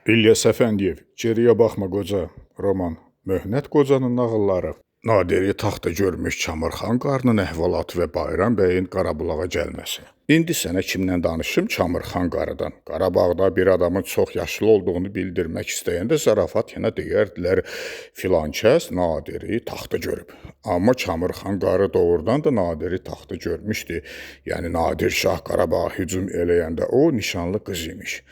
İlyas Əfəndiyev, Geriyə baxma qoca, roman, Möhnət qocanın nağılları, Nadiri taxta görmüş Çamırxan qarının əhvalatı və Bayram bəyin Qarabulağa gəlməsi. İndi sənə kimlə danışım? Çamırxan qarıdan. Qarabağda bir adamın çox yaşlı olduğunu bildirmək istəyəndə zarafat yenə deyərdilər, filan kəs Nadiri taxta görüb. Amma Çamırxan qarı doğrudan da Nadiri taxta görmüşdü. Yəni Nadir Şah Qarabağa hücum eləyəndə o nişanlı qız imiş.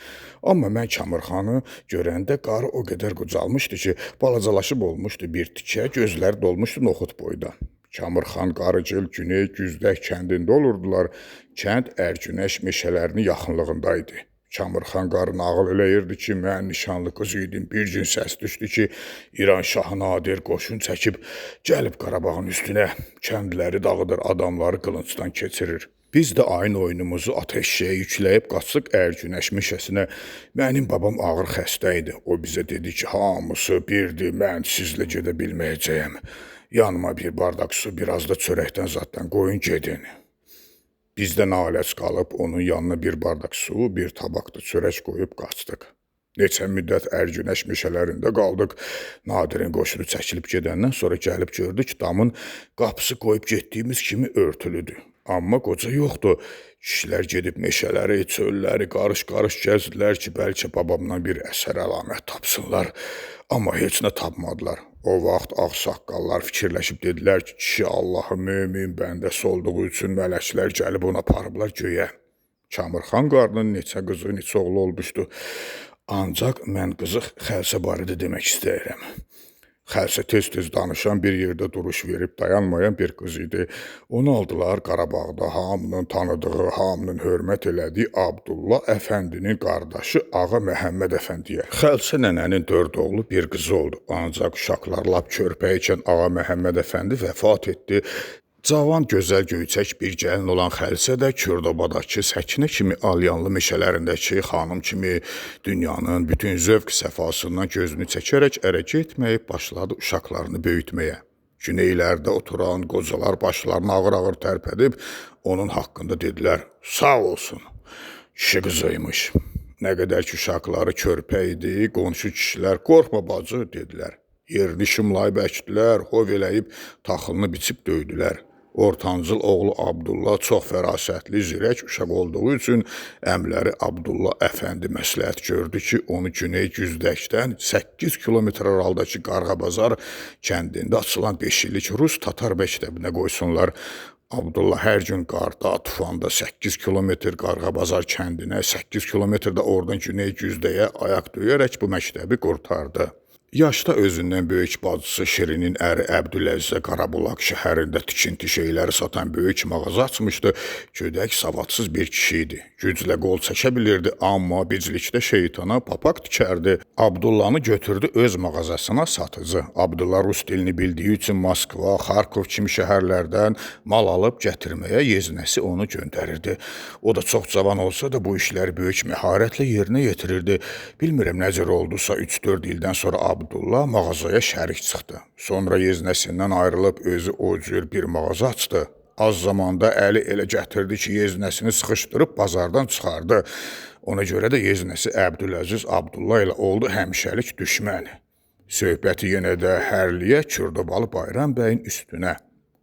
Amma mən Çamırxanı görəndə qarı o qədər qocalmışdı ki, balacalaşıb olmuşdu bir tikə, gözləri dolmuşdu noxud boyda. Çamırxan qarıcıl Güney Güzdək kəndində olurdular. Kənd Ərgünəş meşələrinin yaxınlığındaydı. Çamırxan qarı nağıl eləyirdi ki, mən nişanlı qız idim. Bir gün səs düşdü ki, İran Şahı Nadir qoşun çəkib, gəlib Qarabağın üstünə. Kəndləri dağıdır, adamları qılıncdan keçirir. Biz də ayın oyunumuzu ateşşəyə yükləyib qaçdıq Ərgünəş meşəsinə. Mənim babam ağır xəstə idi. O bizə dedi ki, hamısı birdir, mən sizlə gedə bilməyəcəyəm. Yanıma bir bardaq su, biraz da çörəkdən zaddan qoyun gedin. Biz də naləc qalıb onun yanına bir bardaq su, bir tabaqda çörək qoyub qaçdıq. Neçə müddət Ərgünəş meşələrində qaldıq. Nadirin qoşunu çəkilib gedəndən sonra gəlib gördük, damın qapısı qoyub getdiyimiz kimi örtülüdür. Amma qoca yoxdur. Kişilər gedib meşələri, çölləri qarış-qarış gəzdilər ki, bəlkə babamdan bir əsər əlamət tapsınlar. Amma heç nə tapmadılar. O vaxt ağsaqqallar fikirləşib dedilər ki, kişi Allahı mömin bəndəsi olduğu üçün mələklər gəlib ona aparıblar göyə. Çamırxan qarının neçə qızı, neçə oğlu olmuşdu. Ancaq mən qızı Xəlsə barədə demək istəyirəm. Xəlsə tez-tez danışan, bir yerdə duruş verib dayanmayan bir qız idi. Onu aldılar Qarabağda hamının tanıdığı, hamının hörmət elədiyi Abdullah Əfəndinin qardaşı Ağa Məhəmməd Əfəndiyə. Xəlsə nənənin 4 oğlu bir qızı oldu. Ancaq uşaqlar lap körpə ikən Ağa Məhəmməd Əfəndi vəfat etdi. Cavan, gözəl, göyçək bir gəlin olan Xəlsə də Kürdobadakı Səkinə kimi alyanlı meşələrindəki xanım kimi dünyanın bütün zövq səfasından gözünü çəkərək ərə getməyib başladı uşaqlarını böyütməyə. Güneylərdə oturan qocalar başlarını ağır-ağır tərpədib onun haqqında dedilər, sağ olsun, kişi qızıymış. Nə qədər ki uşaqları körpə idi, qonşu kişilər qorxma bacı dedilər. Yerini şımlayıb əkdilər, hov eləyib taxılını biçib döydülər. Ortancıl oğlu Abdullah çox fərasətli, zirək uşaq olduğu üçün əmləri Abdullah Əfəndi məsləhət gördü ki, onu Güney Güzdəkdən 8 kilometr araldakı Qarğabazar kəndində açılan 5 illik Rus Tatar məktəbinə qoysunlar. Abdullah hər gün qarda, tufanda 8 kilometr Qarğabazar kəndinə, 8 kilometrdə oradan Güney Güzdəyə ayaq döyərək bu məktəbi qurtardı. Yaşda özündən böyük bacısı Şirinin əri Əbdüləzzə Qarabulaq şəhərində tikinti şeyləri satan böyük mağaza açmışdı. Gödək savadsız bir kişi idi. Güclə qol çəkə bilirdi, amma biclikdə şeytana papaq tikərdi. Abdullah'ını götürdü öz mağazasına satıcı. Abdullah rus dilini bildiyi üçün Moskva, Xarkov kimi şəhərlərdən mal alıb gətirməyə yeznəsi onu göndərirdi. O da çox cavan olsa da bu işləri böyük məharətlə yerinə yetirirdi. Bilmirəm necə oldusa 3-4 ildən sonra Abdullah mağazaya şərik çıxdı. Sonra yeznəsindən ayrılıb özü o cür bir mağaza açdı. Az zamanda əli elə gətirdi ki, yeznəsini sıxışdırıb bazardan çıxardı. Ona görə də yeznəsi Əbdüləziz Abdullah ilə oldu həmişəlik düşmən. Söhbəti yenə də hərliyə Kürdobalı Bayram bəyin üstünə.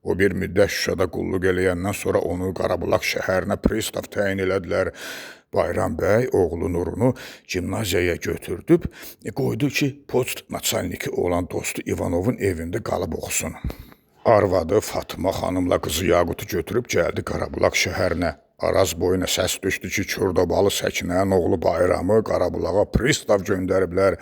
O bir müddət Şuşada qulluq eləyəndən sonra onu Qarabulaq şəhərinə pristav təyin elədilər. Bayram bəy oğlu Nurunu gimnaziyaya götürdüb, qoydu ki, poçt naçalniki olan dostu İvanovun evində qalıb oxusun. Arvadı Fatıma xanımla qızı Yaqutu götürüb gəldi Qarabulaq şəhərinə. Araz boyuna səs düşdü ki, Kürdobalı Səkinənin oğlu Bayramı Qarabulağa pristav göndəriblər.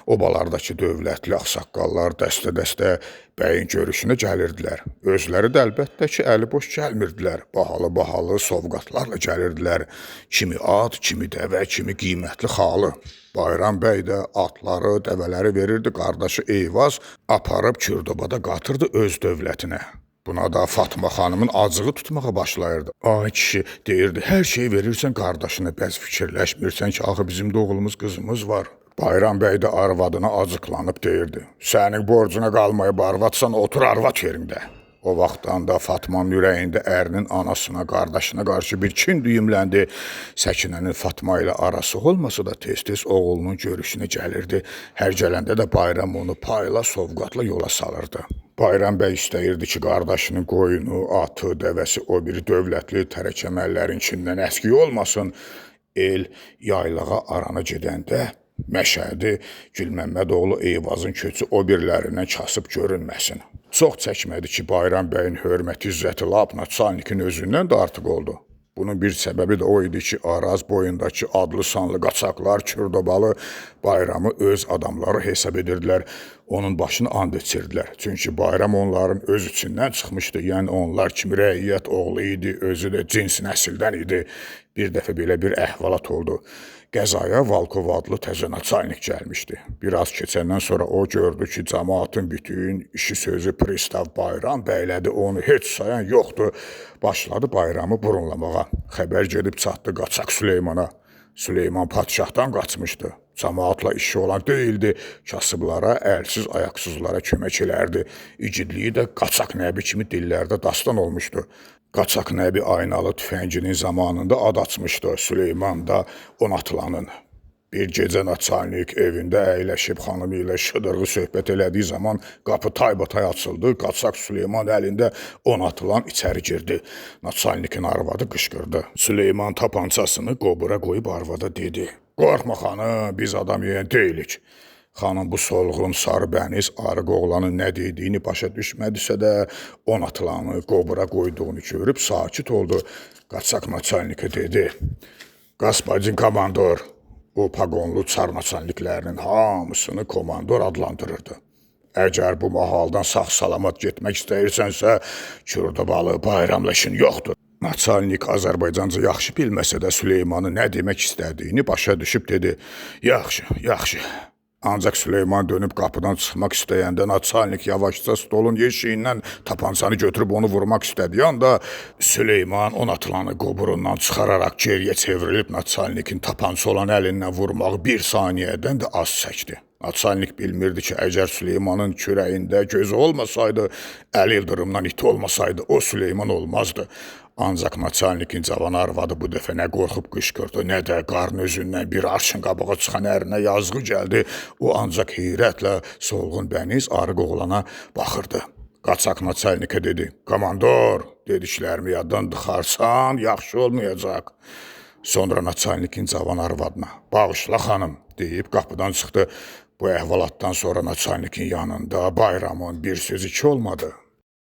Obalardakı dövlətli ağsaqqallar dəstə-dəstə bəyin görüşünə gəlirdilər. Özləri də əlbəttə ki, əli boş gəlmirdilər. Bahalı-bahalı sovqatlarla gəlirdilər. Kimi at, kimi dəvə, kimi qiymətli xalı. Bayram bəy də atları, dəvələri verirdi qardaşı Eyvaz, aparıb Kürdobada qatırdı öz dövlətinə. Buna da Fatıma xanımın acığı tutmağa başlayırdı. Ay kişi deyirdi, hər şeyi verirsən qardaşına, bəz fikirləşmirsən ki, axı bizim də oğlumuz, qızımız var. Bayram bəy də arvadına acıqlanıb deyirdi, sənin borcuna qalmayıb arvadsan, otur arvad yerində. O vaxtdan da Fatmanın ürəyində ərinin anasına, qardaşına qarşı bir kin düyümləndi. Səkinənin Fatma ilə arası olmasa da tez-tez oğlunun görüşünə gəlirdi. Hər gələndə də Bayram onu payla, sovqatla yola salırdı. Bayram bəy istəyirdi ki, qardaşının qoyunu, atı, dəvəsi o biri dövlətli tərəkəməllərin içindən əski olmasın. El yaylağa arana gedəndə Məşədi Gülməmmədoğlu Eyvazın köçü o birilərindən kasıb görünməsin. Çox çəkmədi ki, Bayram bəyin hörməti, izzəti lap naçalnikin özündən də artıq oldu. Bunun bir səbəbi də o idi ki, Araz boyundakı adlı sanlı qaçaqlar, Kürdobalı Bayramı öz adamları hesab edirdilər. Onun başını and içirdilər. Çünki Bayram onların öz içindən çıxmışdı. Yəni onlar kimi rəiyyət oğlu idi, özü də cins nəsildən idi. Bir dəfə belə bir əhvalat oldu. Qəzaya Valkov adlı təzə naçalnik gəlmişdi. Biraz keçəndən sonra o gördü ki, cəmaatın bütün işi sözü pristav Bayram bəylədi, onu heç sayan yoxdur. Başladı Bayramı burunlamağa. Xəbər gedib çatdı qaçaq Süleymana. Süleyman padşahdan qaçmışdı. Cəmaatla işi olan deyildi. Kasıblara, əlsiz, ayaqsızlara kömək elərdi. İgidliyi də qaçaq nəbi kimi dillərdə dastan olmuşdu. Qaçaq nəbi aynalı tüfənginin zamanında ad açmışdı Süleyman da Onatılanın. Bir gecə naçalnik evində əyləşib xanımı ilə şıdırğı söhbət elədiyi zaman qapı taybatay açıldı. Qaçaq Süleyman əlində Onatılan içəri girdi. Naçalnikin arvadı qışqırdı. Süleyman tapancasını qobura qoyub arvada dedi. Qorxma xanım, biz adam yeyən deyilik. Xanım bu solğun, sarı bəniz, arıq oğlanın nə dediyini başa düşmədisə də Onatılanı qobura qoyduğunu görüb sakit oldu. Qaçaq naçalnikə dedi. Qaspacin komandor, o paqonlu çar naçalniklərinin hamısını komandor adlandırırdı. Əgər bu mahaldan sağ-salamat getmək istəyirsənsə, Kürdobalı Bayramla işin yoxdur. Naçalnik Azərbaycanca yaxşı bilməsə də Süleymanı nə demək istədiyini başa düşüb dedi. Yaxşı, yaxşı. Ancaq Süleyman dönüb qapıdan çıxmaq istəyəndə naçalnik yavaşca stolun yeşiyindən tapancanı götürüb onu vurmaq istədiyi anda Süleyman Onatılanı qoburundan çıxararaq geriyə çevrilib naçalnikin tapanca olan əlindən vurmağı bir saniyədən də az çəkdi. Naçalnik bilmirdi ki, əgər Süleymanın kürəyində gözü olmasaydı, əl ildırımdan iti olmasaydı, o Süleyman olmazdı. Ancaq naçalnikin cavan arvadı bu dəfə nə qorxub qışqırdı, nə də qarın özündən bir arşın qabağa çıxan ərinə yazğı gəldi. O ancaq heyrətlə solğun bəniz arıq oğlana baxırdı. Qaçaq naçalnikə dedi, komandor, dediklərimi yaddan dıxarsan, yaxşı olmayacaq. Sonra naçalnikin cavan arvadına, bağışla xanım, deyib qapıdan çıxdı. Bu əhvalatdan sonra naçalnikin yanında Bayramın bir sözü ki olmadı.